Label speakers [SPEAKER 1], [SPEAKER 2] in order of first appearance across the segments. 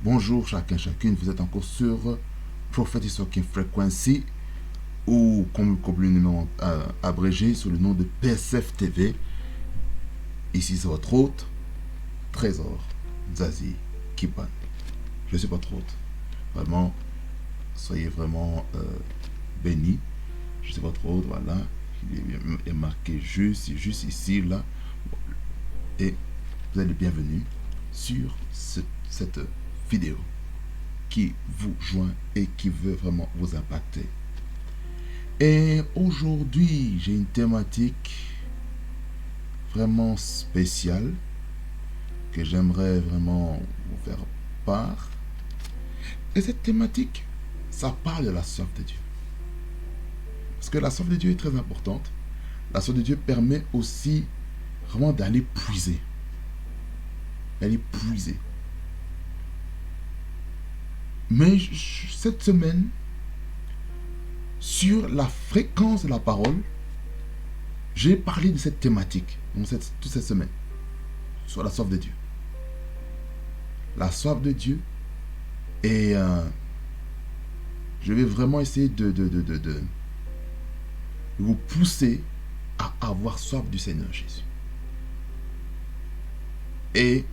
[SPEAKER 1] Bonjour chacun, chacune, vous êtes encore sur Prophetic Talking Frequency ou communément abrégé sous le nom de PSF TV. Ici c'est votre hôte, Trésor Zazie Kipan. Je suis votre hôte. Vraiment, soyez vraiment bénis. Je suis votre hôte, voilà. Il est marqué juste ici, là. Et vous êtes les bienvenus sur cette vidéo qui vous joint et qui veut vraiment vous impacter. Et aujourd'hui, j'ai une thématique vraiment spéciale que j'aimerais vraiment vous faire part. Et cette thématique, ça parle de la soif de Dieu. Parce que la soif de Dieu est très importante. La soif de Dieu permet aussi vraiment d'aller puiser. D'aller puiser. Mais cette semaine, sur la fréquence de la parole, j'ai parlé de cette thématique, toute cette semaine, sur la soif de Dieu. La soif de Dieu. Et je vais vraiment essayer de vous pousser à avoir soif du Seigneur Jésus. Et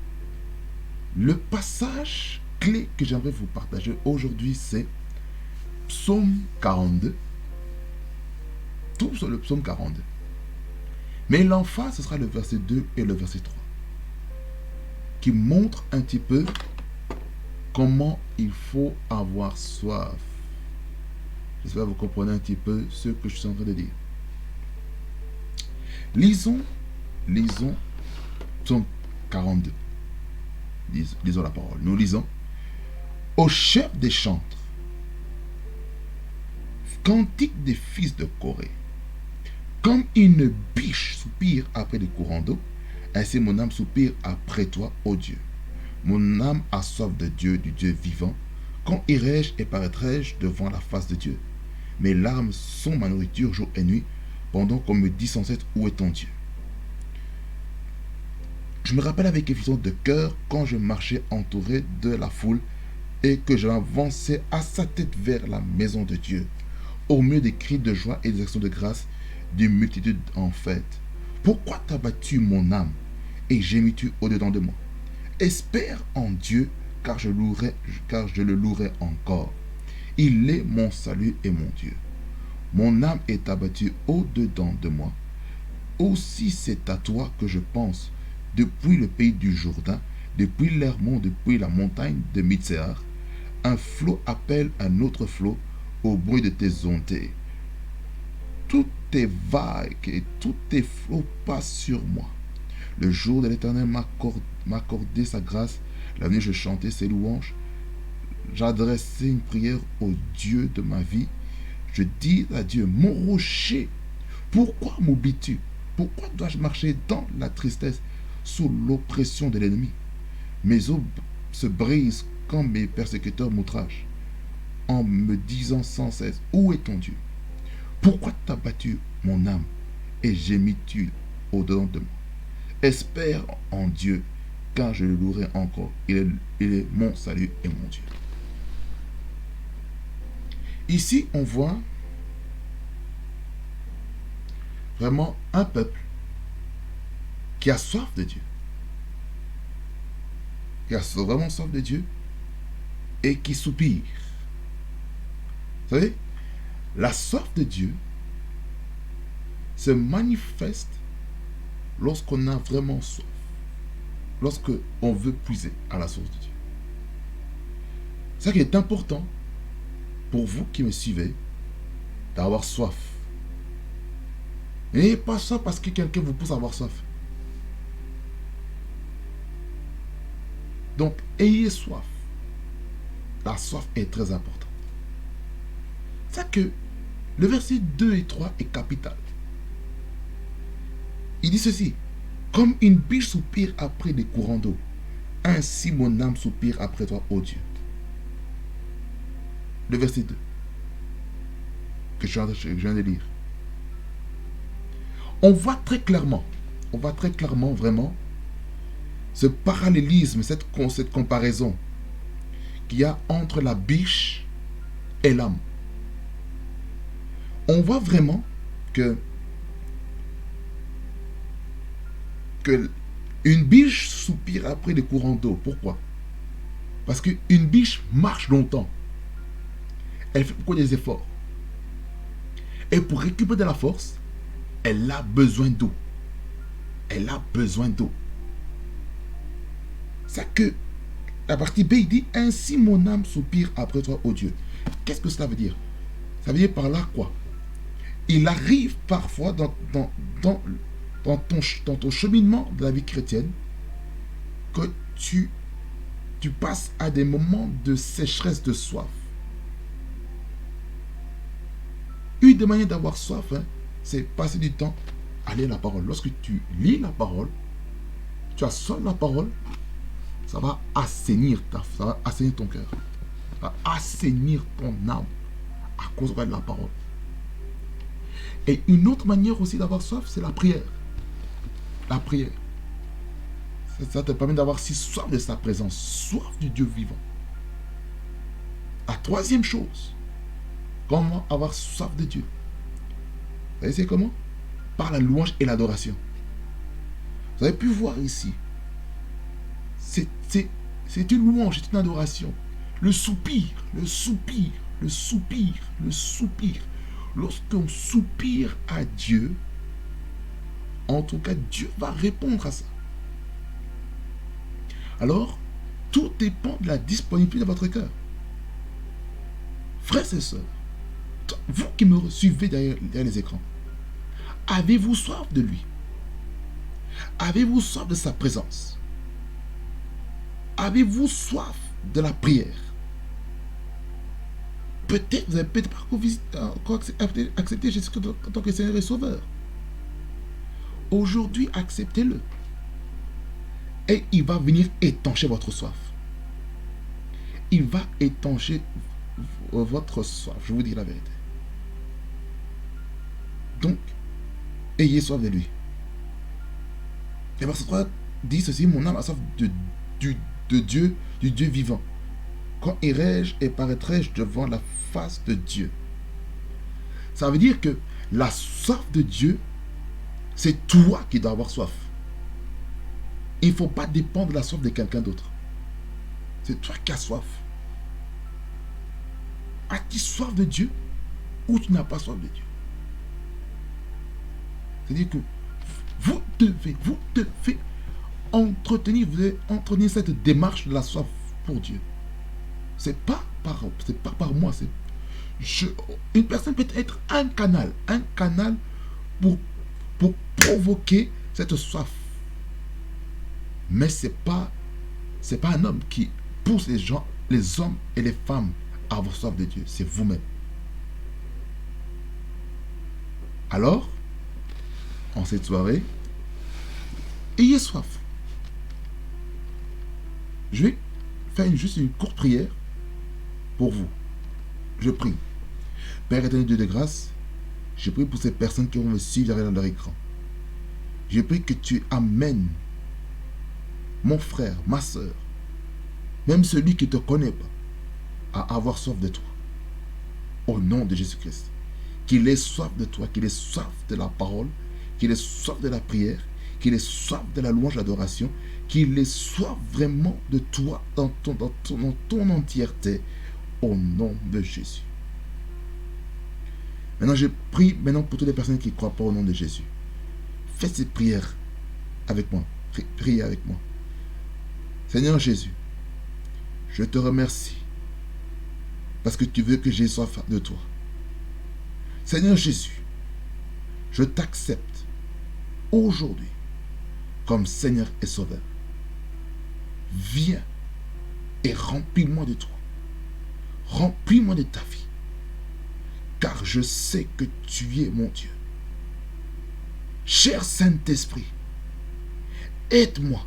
[SPEAKER 1] le passage clé que j'aimerais vous partager aujourd'hui, c'est Psaume 42. Tout sur le Psaume 42. Mais l'emphase, ce sera le verset 2 et le verset 3. Qui montre un petit peu comment il faut avoir soif. J'espère que vous comprenez un petit peu ce que je suis en train de dire. Lisons Psaume 42. Lisons la parole. Nous lisons. Au chef des chantres, cantique des fils de Corée. Comme une biche soupire après des courants d'eau, ainsi mon âme soupire après toi, ô Dieu. Mon âme a soif de Dieu, du Dieu vivant. Quand irai-je et paraîtrai-je devant la face de Dieu? Mes larmes sont ma nourriture jour et nuit, pendant qu'on me dit sans cesse, où est ton Dieu? Je me rappelle avec effusion de cœur quand je marchais entouré de la foule et que j'avançais à sa tête vers la maison de Dieu, au milieu des cris de joie et des actions de grâce d'une multitude en fête. Pourquoi t'as battu mon âme et gémis-tu au-dedans de moi? Espère en Dieu, car je le louerai encore. Il est mon salut et mon Dieu. Mon âme est abattue au-dedans de moi. Aussi c'est à toi que je pense, depuis le pays du Jourdain, depuis l'Hermon, depuis la montagne de Mizéar. Un flot appelle un autre flot au bruit de tes ondées. Toutes tes vagues et tous tes flots passent sur moi. Le jour de l'Éternel m'accordait sa grâce. La nuit, je chantais ses louanges. J'adressais une prière au Dieu de ma vie. Je dis à Dieu, mon rocher, pourquoi m'oublies-tu? Pourquoi dois-je marcher dans la tristesse sous l'oppression de l'ennemi? Mes os se brisent quand mes persécuteurs m'outragent, en me disant sans cesse, où est ton Dieu? Pourquoi t'as battu mon âme et gémis-tu au-dedans de moi? Espère en Dieu, car je le louerai encore. Il est mon salut et mon Dieu. Ici, on voit vraiment un peuple qui a soif de Dieu. Qui a vraiment soif de Dieu et qui soupire. Vous savez, la soif de Dieu se manifeste lorsqu'on a vraiment soif. Lorsqu'on veut puiser à la source de Dieu. C'est ça qui est important pour vous qui me suivez, d'avoir soif. N'ayez pas soif parce que quelqu'un vous pousse à avoir soif. Donc, ayez soif. La soif est très importante. C'est ça que le verset 2 et 3 est capital. Il dit ceci. Comme une biche soupire après des courants d'eau, ainsi mon âme soupire après toi, ô Dieu. Le verset 2 que je viens de lire. On voit très clairement vraiment ce parallélisme, cette comparaison qu'il y a entre la biche et l'âme. On voit vraiment que une biche soupire après les courants d'eau. Pourquoi? Parce qu'une biche marche longtemps. Elle fait beaucoup des efforts. Et pour récupérer de la force, elle a besoin d'eau. Elle a besoin d'eau. C'est que la partie B, il dit, ainsi mon âme soupire après toi, ô Dieu. Qu'est-ce que cela veut dire? Ça veut dire par là quoi? Il arrive parfois dans ton cheminement de la vie chrétienne que tu passes à des moments de sécheresse, de soif. Une des manières d'avoir soif, hein, c'est passer du temps à lire la parole. Lorsque tu lis la parole, tu as soif de la parole, ça va assainir ton cœur. Ça va assainir ton âme à cause de la parole. Et une autre manière aussi d'avoir soif, c'est la prière. La prière. Ça te permet d'avoir si soif de sa présence, soif du Dieu vivant. La troisième chose, comment avoir soif de Dieu? Vous savez c'est comment? Par la louange et l'adoration. Vous avez pu voir ici. C'est une louange, c'est une adoration. Le soupir, le soupir, le soupir, le soupir. Lorsqu'on soupire à Dieu, en tout cas, Dieu va répondre à ça. Alors, tout dépend de la disponibilité de votre cœur. Frères et sœurs, vous qui me suivez derrière les écrans, avez-vous soif de lui? Avez-vous soif de sa présence? Avez-vous soif de la prière? Peut-être vous n'avez peut-être pas encore accepté Jésus en tant que Seigneur et Sauveur. Aujourd'hui, acceptez-le. Et il va venir étancher votre soif. Il va étancher votre soif. Je vous dis la vérité. Donc, ayez soif de lui. Et verset 3 dit ceci, mon âme a soif de Dieu, du Dieu vivant. Quand irai-je et paraîtrai-je devant la face de Dieu? Ça veut dire que la soif de Dieu, c'est toi qui dois avoir soif. Il ne faut pas dépendre de la soif de quelqu'un d'autre. C'est toi qui as soif. As-tu soif de Dieu ou tu n'as pas soif de Dieu? C'est-à-dire que vous devez entretenir cette démarche de la soif pour Dieu. C'est pas par moi. Une personne peut être un canal pour provoquer cette soif. Mais c'est pas un homme qui pousse les hommes et les femmes à avoir soif de Dieu. C'est vous-même. Alors, en cette soirée, ayez soif. Je vais faire juste une courte prière pour vous. Je prie. Père éternel Dieu de grâce, je prie pour ces personnes qui vont me suivre derrière leur écran. Je prie que tu amènes mon frère, ma soeur, même celui qui ne te connaît pas, à avoir soif de toi. Au nom de Jésus-Christ. Qu'il ait soif de toi, qu'il ait soif de la parole, qu'il ait soif de la prière, qu'il ait soif de la louange, l'adoration, qu'il ait soif vraiment de toi dans ton entièreté, au nom de Jésus. Maintenant, je prie pour toutes les personnes qui ne croient pas au nom de Jésus. Faites cette prière avec moi. Priez avec moi. Seigneur Jésus, je te remercie parce que tu veux que j'ai soif de toi. Seigneur Jésus, je t'accepte aujourd'hui comme Seigneur et Sauveur. Viens et remplis-moi de toi. Remplis-moi de ta vie. Car je sais que tu es mon Dieu. Cher Saint-Esprit, aide-moi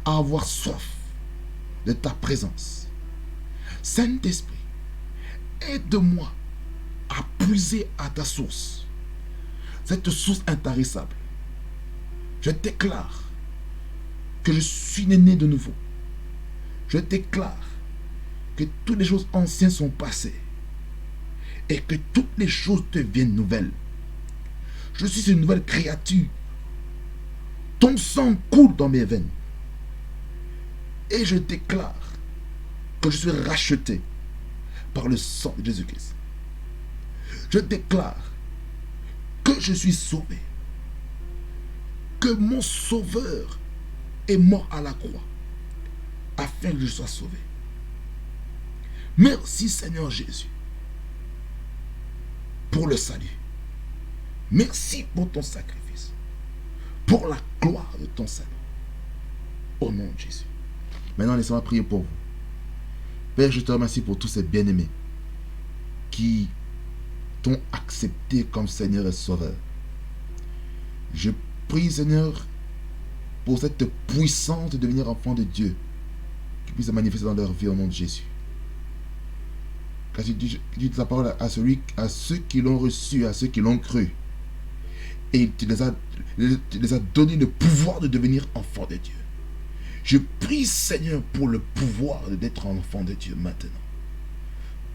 [SPEAKER 1] à avoir soif de ta présence. Saint-Esprit, aide-moi à puiser à ta source, cette source intarissable. Je déclare que je suis né de nouveau. Je déclare que toutes les choses anciennes sont passées et que toutes les choses deviennent nouvelles. Je suis une nouvelle créature. Ton sang coule dans mes veines. Et je déclare que je suis racheté par le sang de Jésus-Christ. Je déclare que je suis sauvé. Que mon sauveur est mort à la croix afin que je sois sauvé. Merci Seigneur Jésus pour le salut. Merci pour ton sacrifice. Pour la gloire de ton salut. Au nom de Jésus. Maintenant, laissez-moi prier pour vous. Père, je te remercie pour tous ces bien-aimés qui t'ont accepté comme Seigneur et Sauveur. Je prie, Seigneur, pour cette puissance de devenir enfant de Dieu qui puisse se manifester dans leur vie au nom de Jésus. Car tu dis ta parole à ceux qui l'ont reçu, à ceux qui l'ont cru. Et tu les as donné le pouvoir de devenir enfant de Dieu. Je prie, Seigneur, pour le pouvoir d'être un enfant de Dieu maintenant.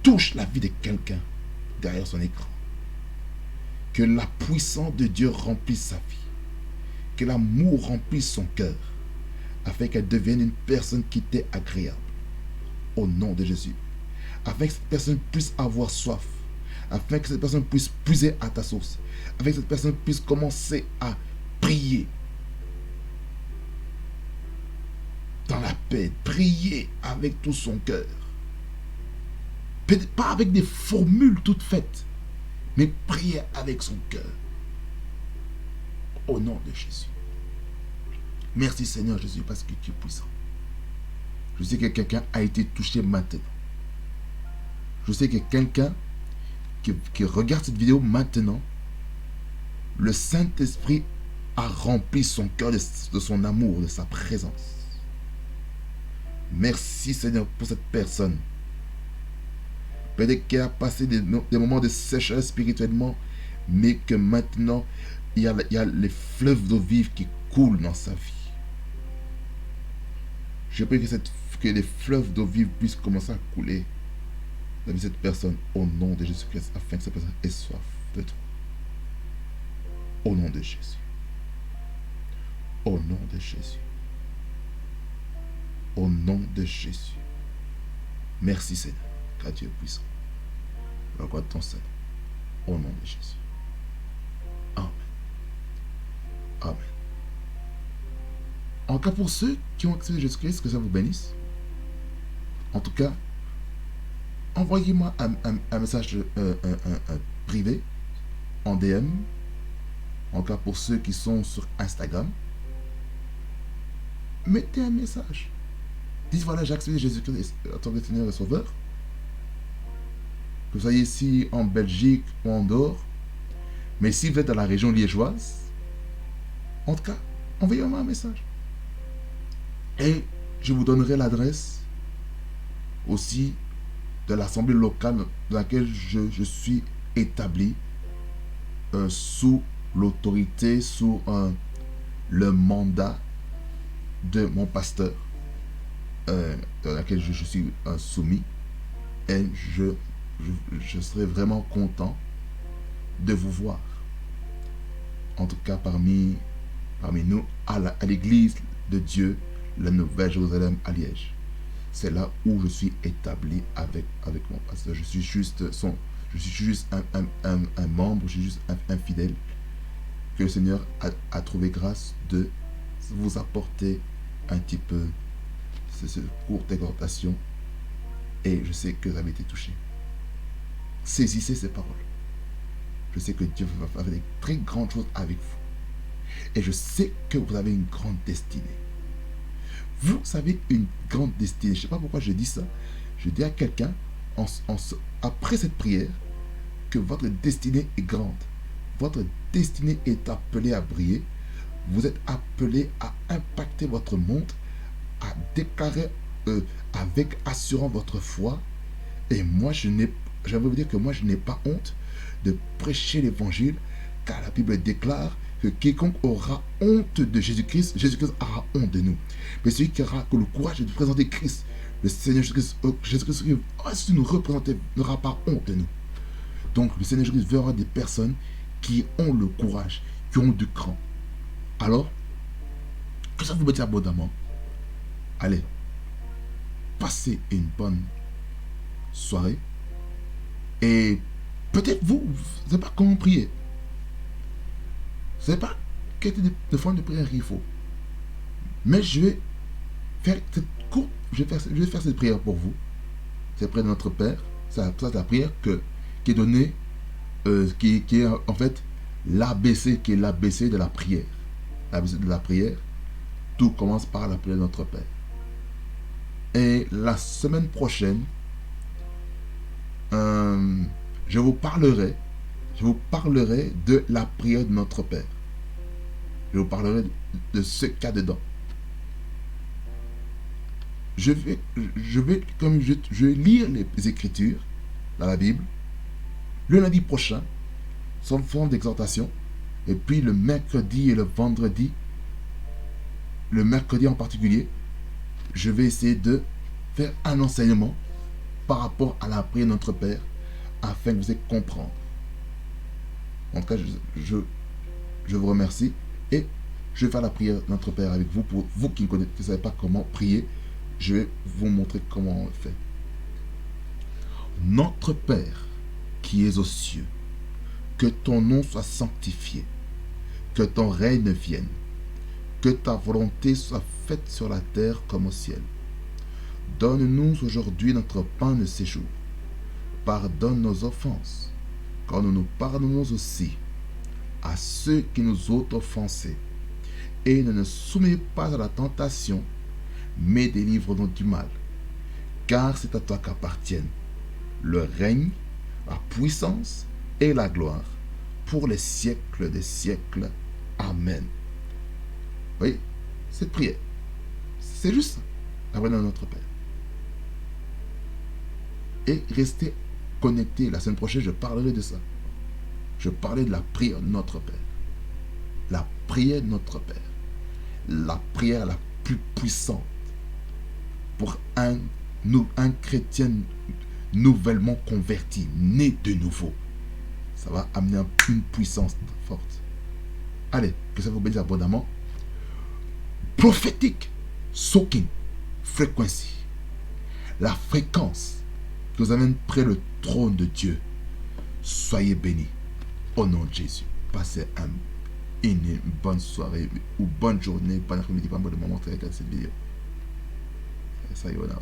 [SPEAKER 1] Touche la vie de quelqu'un derrière son écran. Que la puissance de Dieu remplisse sa vie. Que l'amour remplisse son cœur. Afin qu'elle devienne une personne qui t'est agréable. Au nom de Jésus. Afin que cette personne puisse avoir soif. Afin que cette personne puisse puiser à ta source. Afin que cette personne puisse commencer à prier. Dans la paix, prier avec tout son cœur. Peut-être pas avec des formules toutes faites, mais prier avec son cœur. Au nom de Jésus. Merci Seigneur Jésus parce que tu es puissant. Je sais que quelqu'un a été touché maintenant. Je sais que quelqu'un qui regarde cette vidéo maintenant, le Saint-Esprit a rempli son cœur de son amour, de sa présence. Merci Seigneur pour cette personne. Peut-être qu'elle a passé des moments de sécheresse spirituellement, mais que maintenant, il y a les fleuves d'eau vive qui coulent dans sa vie. Je prie que les fleuves d'eau vive puissent commencer à couler dans la vie de cette personne au nom de Jésus-Christ, afin que cette personne ait soif de toi. Au nom de Jésus. Au nom de Jésus. Au nom de Jésus. Merci Seigneur, car Dieu est puissant. Regarde ton Seigneur. Au nom de Jésus. Amen. Amen. En cas pour ceux qui ont accepté Jésus-Christ, que ça vous bénisse. En tout cas, envoyez-moi un message privé en DM. En cas pour ceux qui sont sur Instagram, mettez un message. Dites voilà, j'ai accepté Jésus-Christ en tant que Seigneur et Sauveur. Que vous soyez ici en Belgique ou en dehors. Mais si vous êtes dans la région liégeoise, en tout cas, envoyez-moi un message. Et je vous donnerai l'adresse aussi de l'assemblée locale dans laquelle je suis établi sous l'autorité, sous le mandat de mon pasteur. Dans laquelle je suis soumis, et je serai vraiment content de vous voir, en tout cas parmi nous à l'église de Dieu, la Nouvelle Jérusalem à Liège. C'est là où je suis établi avec mon pasteur. Je suis juste un membre, je suis juste un fidèle que le Seigneur a trouvé grâce de vous apporter un petit peu cette courte exhortation, et je sais que vous avez été touché. Saisissez ces paroles. Je sais que Dieu va faire des très grandes choses avec vous, et je sais que vous avez une grande destinée. Vous avez une grande destinée. Je ne sais pas pourquoi je dis ça. Je dis à quelqu'un après cette prière que votre destinée est grande. Votre destinée est appelée à briller. Vous êtes appelé à impacter votre monde, à déclarer avec assurance votre foi. Et moi, j'aimerais vous dire que moi, je n'ai pas honte de prêcher l'évangile, car la Bible déclare que quiconque aura honte de Jésus-Christ, Jésus-Christ aura honte de nous. Mais celui qui aura le courage de présenter Christ Le Seigneur Jésus-Christ si nous représenter, n'aura pas honte de nous. Donc le Seigneur Jésus verra des personnes qui ont le courage, qui ont du cran. Alors, que ça vous mette abondamment. Allez, passez une bonne soirée. Et peut-être vous ne savez pas comment prier. Vous ne savez pas quelle forme de prière il faut. Mais je vais faire cette courte, je vais faire cette prière pour vous. C'est la prière de notre Père. C'est la prière qui est donnée, qui est en fait l'ABC, qui est l'ABC de la prière. L'ABC de la prière, tout commence par la prière de notre Père. Et la semaine prochaine, je vous parlerai de la prière de notre Père. Je vous parlerai de ce qu'il y a dedans. Je vais lire les Écritures dans la Bible le lundi prochain, sous forme d'exhortation, et puis le mercredi et le vendredi, le mercredi en particulier, je vais essayer de faire un enseignement par rapport à la prière de notre Père, afin que vous ayez comprendre. En tout cas, je vous remercie et je vais faire la prière de notre Père avec vous. Pour vous qui ne savez pas comment prier, je vais vous montrer comment on le fait. Notre Père qui es aux cieux, que ton nom soit sanctifié, que ton règne vienne, que ta volonté soit faite sur la terre comme au ciel. Donne-nous aujourd'hui notre pain de ces jours. Pardonne nos offenses, car nous nous pardonnons aussi à ceux qui nous ont offensés. Et ne nous soumets pas à la tentation, mais délivre-nous du mal. Car c'est à toi qu'appartiennent le règne, la puissance et la gloire pour les siècles des siècles. Amen. Vous voyez, cette prière, c'est juste ça, la prière de notre Père. Et restez connectés. La semaine prochaine, je parlerai de ça. Je parlerai de la prière de notre Père. La prière de notre Père. La prière la plus puissante pour un chrétien nouvellement converti, né de nouveau. Ça va amener une puissance forte. Allez, que ça vous bénisse abondamment. Prophétique, soaking, frequency. La fréquence qui vous amène près le trône de Dieu. Soyez bénis. Au nom de Jésus. Passez une bonne soirée ou bonne journée, bonne après-midi, pas de moment de regarder cette vidéo. Ça y est, voilà.